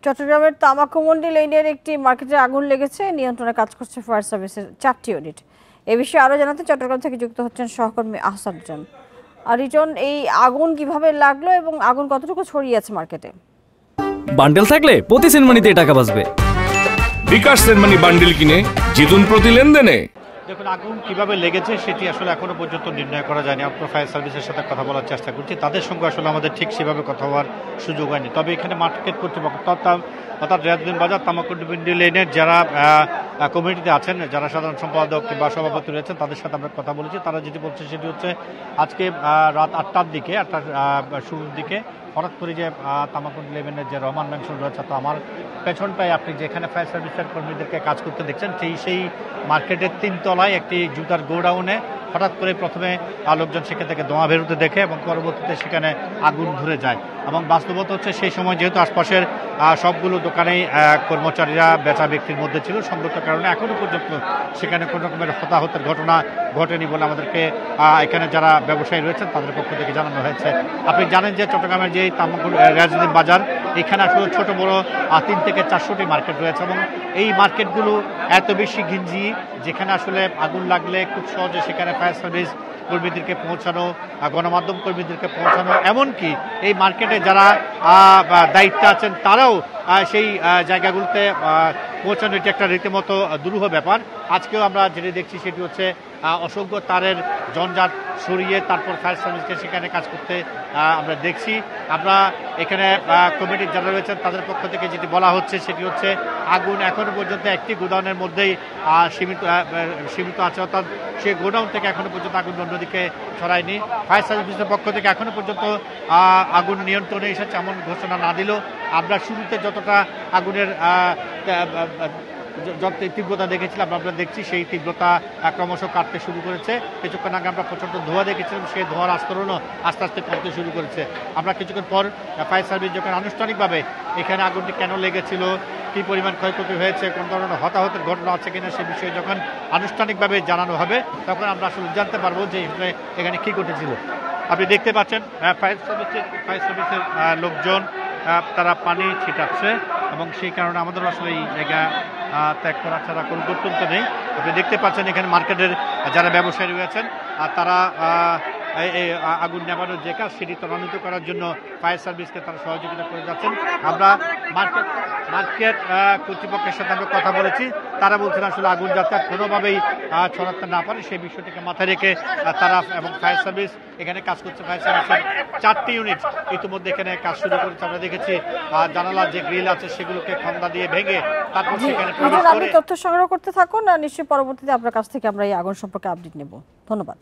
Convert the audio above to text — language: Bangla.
চট্টগ্রামের তামাকুমন্ডি লেনের একটি মার্কেটে আগুন লেগেছে, নিয়ন্ত্রণে কাজ করছে ফায়ার সার্ভিসের 4টি ইউনিট। এ বিষয়ে আরো জানাতে চট্টগ্রাম থেকে যুক্ত হচ্ছেন সহকর্মী আহসান রিটন। রিটন, এই আগুন কিভাবে লাগলো এবং আগুন কতটুকু ছড়িয়ে আছে মার্কেটে? বান্ডেল থাকলে প্রতি সেনমানিতে টাকা বাঁচবে। বিকাশ সেনমানি বান্ডেল কিনে জিতুন প্রতি লেনদেনে। দেখুন, আগুন কিভাবে লেগেছে সেটি আসলে এখনো পর্যন্ত নির্ণয় করা যায়নি। আমরা ফায়ার সার্ভিসের সাথে কথা বলার চেষ্টা করছি, তাদের সঙ্গে আসলে আমাদের ঠিক সেভাবে কথা হওয়ার সুযোগ হয়নি। তবে এখানে মার্কেট কর্তৃপক্ষ অর্থাৎ রিয়াজউদ্দিন বাজার তামাকুমন্ডি লেনের যারা কমিটিতে আছেন, যারা সাধারণ সম্পাদক কিংবা সভাপতি রয়েছেন, তাদের সাথে আমরা কথা বলেছি। তারা যেটি বলছে সেটি হচ্ছে আজকে রাত 8টার দিকে, 8টার শুরুর দিকে হঠাৎ করে যে তামাকুমন্ডি লেনের যে রহমান ম্যানশন রয়েছে, তো আমার পেছনটায় আপনি যেখানে ফায়ার সার্ভিসের কর্মীদেরকে কাজ করতে দেখছেন, সেই মার্কেটের 3 তলায় একটি জুতার গোডাউনে হঠাৎ করে প্রথমে লোকজন সেখান থেকে ধোঁয়া বেরোতে দেখে এবং পরবর্তীতে সেখানে আগুন ধরে যায়। এবং বাস্তবতা হচ্ছে সেই সময় যেহেতু আশপাশের সবগুলো দোকানেই কর্মচারীরা বেচা ব্যক্তির মধ্যে ছিল, সংগত কারণে এখনও পর্যন্ত সেখানে কোনো রকমের হতাহতের ঘটনা ঘটেনি বলে আমাদেরকে এখানে যারা ব্যবসায়ী রয়েছেন তাদের পক্ষ থেকে জানানো হয়েছে। আপনি জানেন যে চট্টগ্রামের যে রিয়াজউদ্দিন বাজার, এখানে আসলে ছোট বড় 3 থেকে 400টি মার্কেট রয়েছে এবং এই মার্কেটগুলো এত বেশি ঘিঞ্জি, যেখানে আসলে আগুন লাগলে খুব সহজে সেখানে ফায়ার সার্ভিস কর্মীদেরকে পৌঁছানো, গণমাধ্যম কর্মীদেরকে পৌঁছানো, এমনকি এই মার্কেটে যারা দায়িত্বে আছেন তারাও সেই জায়গাগুলোতে পৌঁছানো, এটি একটা রীতিমতো দুরূহ ব্যাপার। আজকেও আমরা যেটি দেখছি সেটি হচ্ছে অসংখ্য তারের জঞ্জাট সরিয়ে তারপর ফায়ার সার্ভিসকে সেখানে কাজ করতে আমরা দেখছি। আমরা এখানে কমিটির যারা রয়েছেন তাদের পক্ষ থেকে যেটি বলা হচ্ছে সেটি হচ্ছে আগুন এখনো পর্যন্ত একটি গোডাউনের মধ্যেই সীমিত আছে, অর্থাৎ সেই গোডাউন থেকে এখনো পর্যন্ত আগুন অন্যদিকে ছড়ায়নি। ফায়ার সার্ভিসের পক্ষ থেকে এখনো পর্যন্ত আগুন নিয়ন্ত্রণে এসেছে এমন ঘোষণা না দিলেও আমরা শুরুতে যতটা আগুনের যত তীব্রতা দেখেছিলাম আমরা দেখছি সেই তীব্রতা ক্রমশ কাটতে শুরু করেছে। কিছুক্ষণ আগে আমরা প্রচণ্ড ধোঁয়া দেখেছিলাম, সেই ধোঁয়ার আস্তরণও আস্তে আস্তে কমতে শুরু করেছে। আমরা কিছুক্ষণ পর ফায়ার সার্ভিস যখন আনুষ্ঠানিকভাবে এখানে আগুনটি কেন লেগেছিল, কী পরিমাণ ক্ষয়ক্ষতি হয়েছে, কোন ধরনের হতাহতের ঘটনা আছে কিনা সে বিষয়ে যখন আনুষ্ঠানিকভাবে জানানো হবে তখন আমরা আসলে জানতে পারবো যে এখানে কী ঘটেছিল। আপনি দেখতে পাচ্ছেন ফায়ার সার্ভিসের লোকজন তারা পানি ছিটাচ্ছে এবং সেই কারণে আমাদের আসলে এই জায়গা ত্যাগ করা ছাড়া কোনো গত্যন্ত নেই। আপনি দেখতে পাচ্ছেন এখানে মার্কেটের যারা ব্যবসায়ী রয়েছেন তারা এই আগুন নেভানোর যে কাজ সেটি ত্বরান্বিত করার জন্য ফায়ার সার্ভিসকে তারা সহযোগিতা করে যাচ্ছেন। আমরা মার্কেট কর্তৃপক্ষের সাথে আমরা কথা বলেছি, তারা বলছেন আসলে আগুন যাতে কোনোভাবেই ছড়াতে না পারে সেই বিষয়টিকে মাথায় রেখে তারা এবং ফায়ার সার্ভিস এখানে কাজ করছে। ফায়ার সার্ভিসের 4টি ইউনিট ইতিমধ্যে এখানে কাজ শুরু করেছে। আমরা দেখেছি জানালার যে গ্রিল আছে সেগুলোকে খন্দা দিয়ে ভেঙে তারপর সেখানে তথ্য সংগ্রহ করতে থাকুন, নিশ্চয়ই পরবর্তীতে আপনার কাছ থেকে আমরা এই আগুন সম্পর্কে আপডেট নেব। ধন্যবাদ।